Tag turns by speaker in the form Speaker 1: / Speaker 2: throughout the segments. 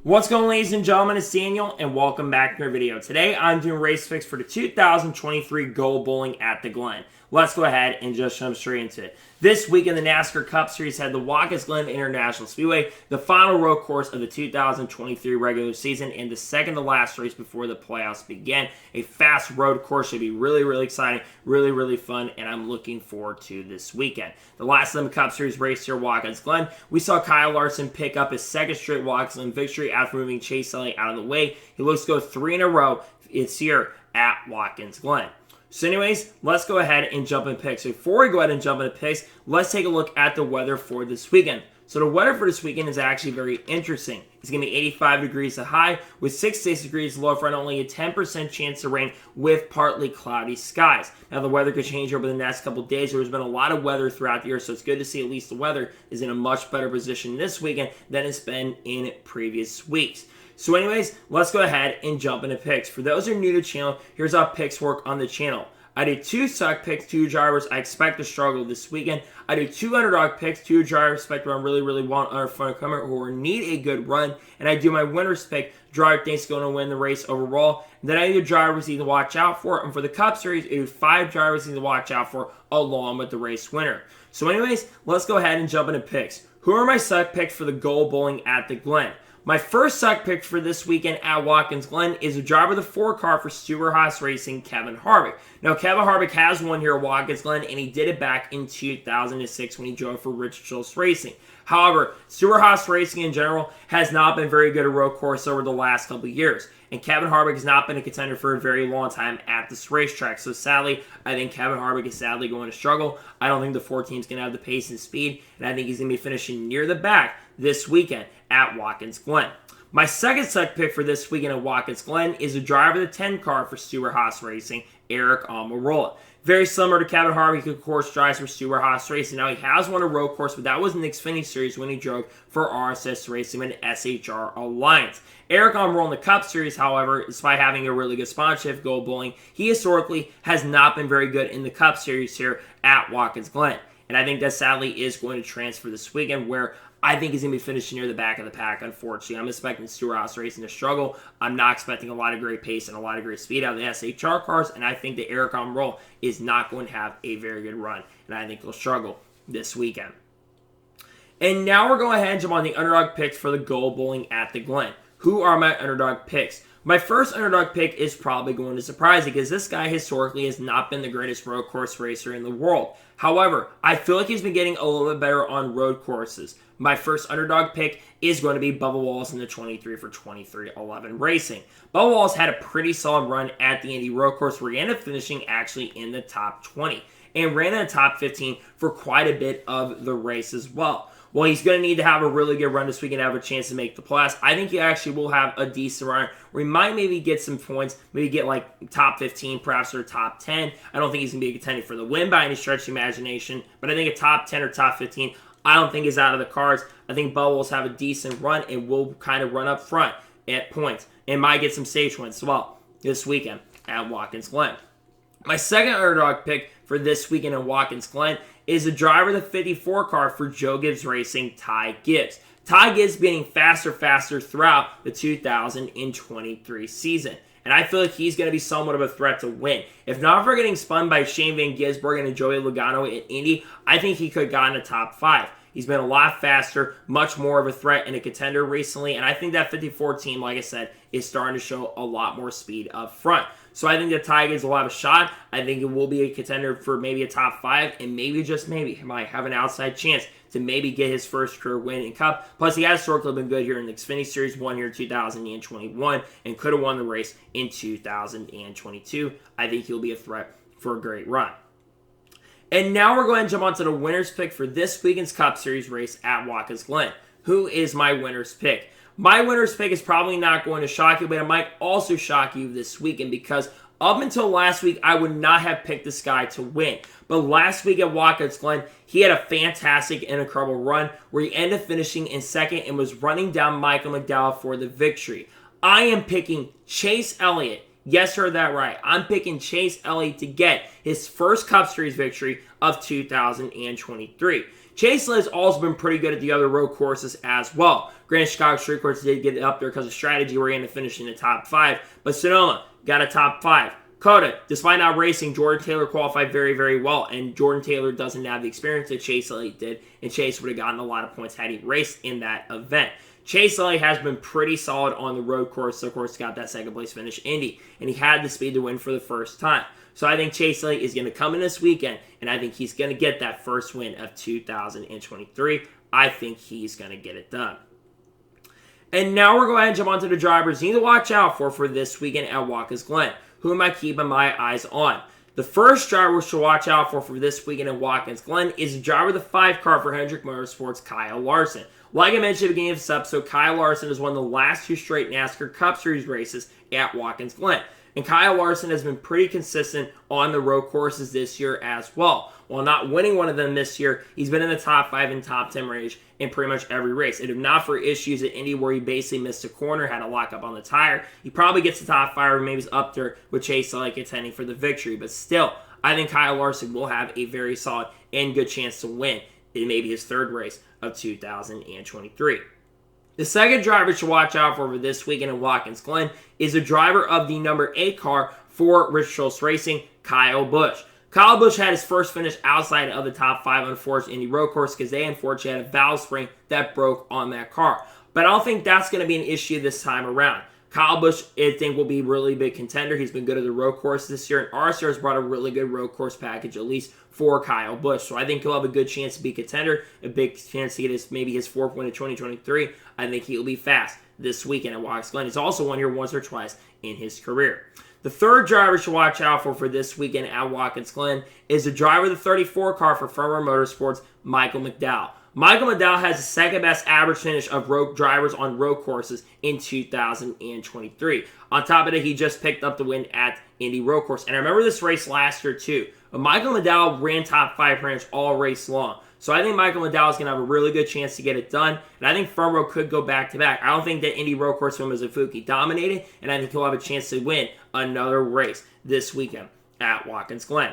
Speaker 1: What's going on, ladies and gentlemen? It's Daniel, and welcome back to our video. Today, I'm doing race picks for the 2023 Go Bowling at the Glen. Let's go ahead and just jump straight into it. This week in the NASCAR Cup Series had the Watkins Glen International Speedway, the final road course of the 2023 regular season, and the second to last race before the playoffs began. A fast road course should be really exciting, really fun, and I'm looking forward to this weekend. The last of the Cup Series race here, Watkins Glen, we saw Kyle Larson pick up his second straight Watkins Glen victory after moving Chase Elliott out of the way. He looks to go 3 in a row. It's here at Watkins Glen. So anyways, let's go ahead and jump in picks. Before we go ahead and jump into picks, let's take a look at the weather for this weekend. So the weather for this weekend is actually very interesting. It's going to be 85 degrees at high with 66 degrees low for only a 10% chance of rain with partly cloudy skies. Now the weather could change over the next couple of days. There's been a lot of weather throughout the year, so it's good to see at least the weather is in a much better position this weekend than it's been in previous weeks. So anyways, let's go ahead and jump into picks. For those who are new to the channel, here's how picks work on the channel. I did 2 suck picks, 2 drivers I expect to struggle this weekend. I did 2 underdog picks, 2 drivers I expect to run really well on our front comer or need a good run. And I do my winner's pick, driver thinks going to win the race overall. And then I do drivers you need to watch out for. And for the Cup Series, I do 5 drivers you need to watch out for along with the race winner. So anyways, let's go ahead and jump into picks. Who are my suck picks for the Go Bowling at the Glen? My first suck pick for this weekend at Watkins Glen is a driver of the 4 car for Stewart-Haas Racing, Kevin Harvick. Now, Kevin Harvick has won here at Watkins Glen, and he did it back in 2006 when he drove for Rich Schultz Racing. However, Stewart-Haas Racing in general has not been very good at road course over the last couple of years. And Kevin Harvick has not been a contender for a very long time at this racetrack. So sadly, I think Kevin Harvick is sadly going to struggle. I don't think the 4 team's going to have the pace and speed. And I think he's going to be finishing near the back this weekend at Watkins Glen. My second suck pick for this weekend at Watkins Glen is a driver of the 10 car for Stewart-Haas Racing, Eric Almirola. Very similar to Kevin Harvick, who of course drives for Stewart-Haas Racing. Now he has won a road course, but that was in the Xfinity Series when he drove for RSS Racing and SHR Alliance. Eric Almirola in the Cup Series, however, despite having a really good sponsorship, Go Bowling, he historically has not been very good in the Cup Series here at Watkins Glen. And I think that sadly is going to transfer this weekend, where I think he's going to be finishing near the back of the pack, unfortunately. I'm expecting Stewart-Haas Racing to struggle. I'm not expecting a lot of great pace and a lot of great speed out of the SHR cars, and I think that Eric Almirola is not going to have a very good run, and I think he'll struggle this weekend. And now we're going ahead and jump on the underdog picks for the Go Bowling at the Glen. Who are my underdog picks? My first underdog pick is probably going to surprise you because this guy historically has not been the greatest road course racer in the world. However, I feel like he's been getting a little bit better on road courses. My first underdog pick is going to be Bubba Wallace in the 23 for 23-11 Racing. Bubba Wallace had a pretty solid run at the Indy road course where he ended up finishing actually in the top 20 and ran in the top 15 for quite a bit of the race as well. Well, he's going to need to have a really good run this week and have a chance to make the playoffs. I think he actually will have a decent run where he might maybe get some points, maybe get like top 15, perhaps, or top 10. I don't think he's going to be a contender for the win by any stretch of the imagination, but I think a top 10 or top 15, I don't think is out of the cards. I think Bubba will have a decent run and will kind of run up front at points and might get some stage wins as well this weekend at Watkins Glen. My second underdog pick for this weekend at Watkins Glen is the driver of the 54 car for Joe Gibbs Racing, Ty Gibbs. Ty Gibbs getting faster throughout the 2023 season. And I feel like he's going to be somewhat of a threat to win. If not for getting spun by Shane Van Gisbergen and Joey Logano at Indy, I think he could have gotten a top 5. He's been a lot faster, much more of a threat and a contender recently. And I think that 54 team, like I said, is starting to show a lot more speed up front. So I think that Ty Gibbs will have a shot. I think it will be a contender for maybe a top 5, and maybe, just maybe, he might have an outside chance to maybe get his first career win in Cup. Plus, he has historically been good here in the Xfinity Series, won here in 2021, and could have won the race in 2022. I think he'll be a threat for a great run. And now we're going to jump onto the winner's pick for this weekend's Cup Series race at Watkins Glen. Who is my winner's pick? My winner's pick is probably not going to shock you, but it might also shock you this weekend because up until last week, I would not have picked this guy to win. But last week at Watkins Glen, he had a fantastic and incredible run where he ended up finishing in second and was running down Michael McDowell for the victory. I am picking Chase Elliott. Yes, heard that right. I'm picking Chase Elliott to get his first Cup Series victory of 2023. Chase Elliott has also been pretty good at the other road courses as well. Granted, Chicago Street Course did get up there because of strategy where he ended up finishing in the top 5. But Sonoma got a top 5. COTA, despite not racing, Jordan Taylor qualified very, very well. And Jordan Taylor doesn't have the experience that Chase Elliott did. And Chase would have gotten a lot of points had he raced in that event. Chase Elliott has been pretty solid on the road course. So, of course, got that second place finish Indy. And he had the speed to win for the first time. So I think Chase Elliott is going to come in this weekend. And I think he's going to get that first win of 2023. I think he's going to get it done. And now we're going to go ahead and jump onto the drivers you need to watch out for this weekend at Watkins Glen. Who am I keeping my eyes on? The first driver to watch out for this weekend at Watkins Glen is the driver of the 5 car for Hendrick Motorsports, Kyle Larson. Like I mentioned at the beginning of this episode, Kyle Larson has won the last 2 straight NASCAR Cup Series races at Watkins Glen. And Kyle Larson has been pretty consistent on the road courses this year as well. While not winning one of them this year, he's been in the top 5 and top 10 range in pretty much every race. And if not for issues at Indy where he basically missed a corner, had a lockup on the tire, he probably gets the top 5 or maybe he's up there with Chase Elliott contending for the victory. But still, I think Kyle Larson will have a very solid and good chance to win in maybe his 3rd race of 2023. The second driver to watch out for this weekend in Watkins Glen is the driver of the number 8 car for Rich Schultz Racing, Kyle Busch. Kyle Busch had his first finish outside of the top 5 on the Forest Indy road course because they unfortunately had a valve spring that broke on that car. But I don't think that's going to be an issue this time around. Kyle Busch, I think, will be a really big contender. He's been good at the road course this year, and RCR has brought a really good road course package, at least for Kyle Busch. So I think he'll have a good chance to be a contender, a big chance to get maybe his 4th win of 2023. I think he'll be fast this weekend at Watkins Glen. He's also won here once or twice in his career. The third driver to watch out for this weekend at Watkins Glen is the driver of the 34 car for Firmer Motorsports, Michael McDowell. Michael McDowell has the second best average finish of road drivers on road courses in 2023. On top of it, he just picked up the win at Indy Road Course. And I remember this race last year too. But Michael McDowell ran top 5 range all race long. So I think Michael McDowell is going to have a really good chance to get it done. And I think Firm Road could go back-to-back. I don't think that Indy Road Course win was a fluke. He dominated. And I think he'll have a chance to win another race this weekend at Watkins Glen.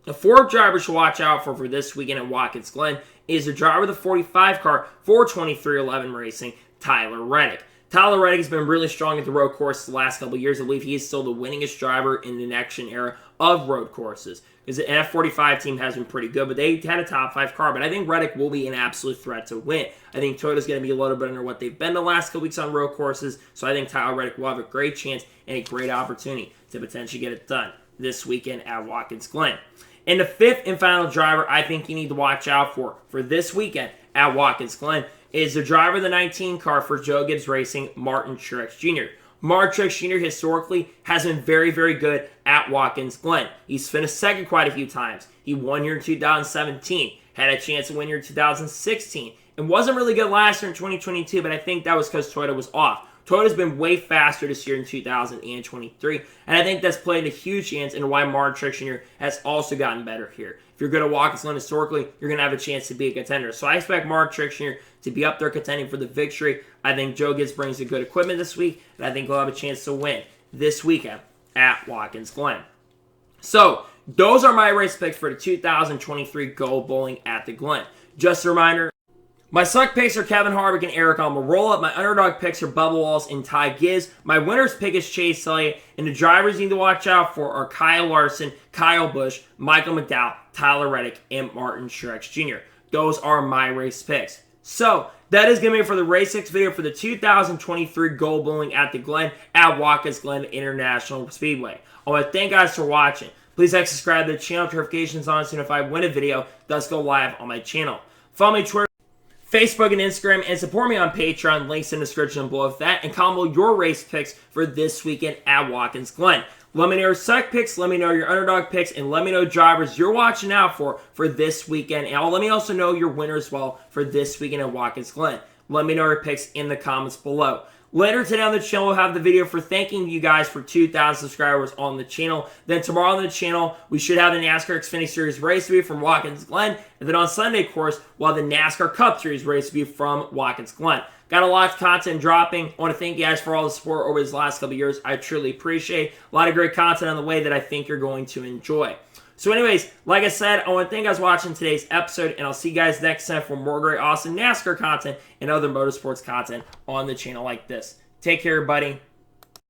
Speaker 1: The fourth driver to watch out for this weekend at Watkins Glen is the driver of the 45 car for 2311 Racing, Tyler Reddick. Tyler Reddick has been really strong at the road course the last couple of years. I believe he is still the winningest driver in the next-gen era of road courses. Because the F45 team has been pretty good, but they had a top 5 car. But I think Reddick will be an absolute threat to win. I think Toyota's going to be a little bit under what they've been the last couple weeks on road courses. So I think Tyler Reddick will have a great chance and a great opportunity to potentially get it done this weekend at Watkins Glen. And the fifth and final driver I think you need to watch out for this weekend at Watkins Glen is the driver of the 19 car for Joe Gibbs Racing, Martin Truex Jr. Martin Truex Jr. historically has been very, very good at Watkins Glen. He's finished second quite a few times. He won here in 2017, had a chance to win here in 2016, and wasn't really good last year in 2022, but I think that was because Toyota was off. Toyota's been way faster this year in 2023, and I think that's played a huge chance into why Martin Truex Jr. has also gotten better here. If you're good at Watkins Glen historically, you're going to have a chance to be a contender. So I expect Martin Truex Jr. to be up there contending for the victory. I think Joe Gibbs brings a good equipment this week, and I think he'll have a chance to win this weekend at Watkins Glen. So those are my race picks for the 2023 Go Bowling at the Glen. Just a reminder, my select picks are Kevin Harvick and Eric Almirola. My underdog picks are Bubba Wallace and Ty Gibbs. My winner's pick is Chase Elliott. And the drivers you need to watch out for are Kyle Larson, Kyle Busch, Michael McDowell, Tyler Reddick, and Martin Truex Jr. Those are my race picks. So that is going to be it for the Race 6 video for the 2023 Go Bowling at the Glen at Watkins Glen International Speedway. I want to thank you guys for watching. Please like, subscribe to the channel, notifications on so if I win a video, does go live on my channel. Follow me on Twitter, Facebook, and Instagram, and support me on Patreon. Links in the description below of that. And comment your race picks for this weekend at Watkins Glen. Let me know your select picks, let me know your underdog picks, and let me know drivers you're watching out for this weekend. And let me also know your winners as well for this weekend at Watkins Glen. Let me know your picks in the comments below. Later today on the channel, we'll have the video for thanking you guys for 2,000 subscribers on the channel. Then tomorrow on the channel, we should have the NASCAR Xfinity Series race review from Watkins Glen. And then on Sunday, of course, we'll have the NASCAR Cup Series race review from Watkins Glen. Got a lot of content dropping. I want to thank you guys for all the support over these last couple of years. I truly appreciate it. A lot of great content on the way that I think you're going to enjoy. So anyways, like I said, I want to thank you guys for watching today's episode, and I'll see you guys next time for more great, awesome NASCAR content and other motorsports content on the channel like this. Take care, everybody.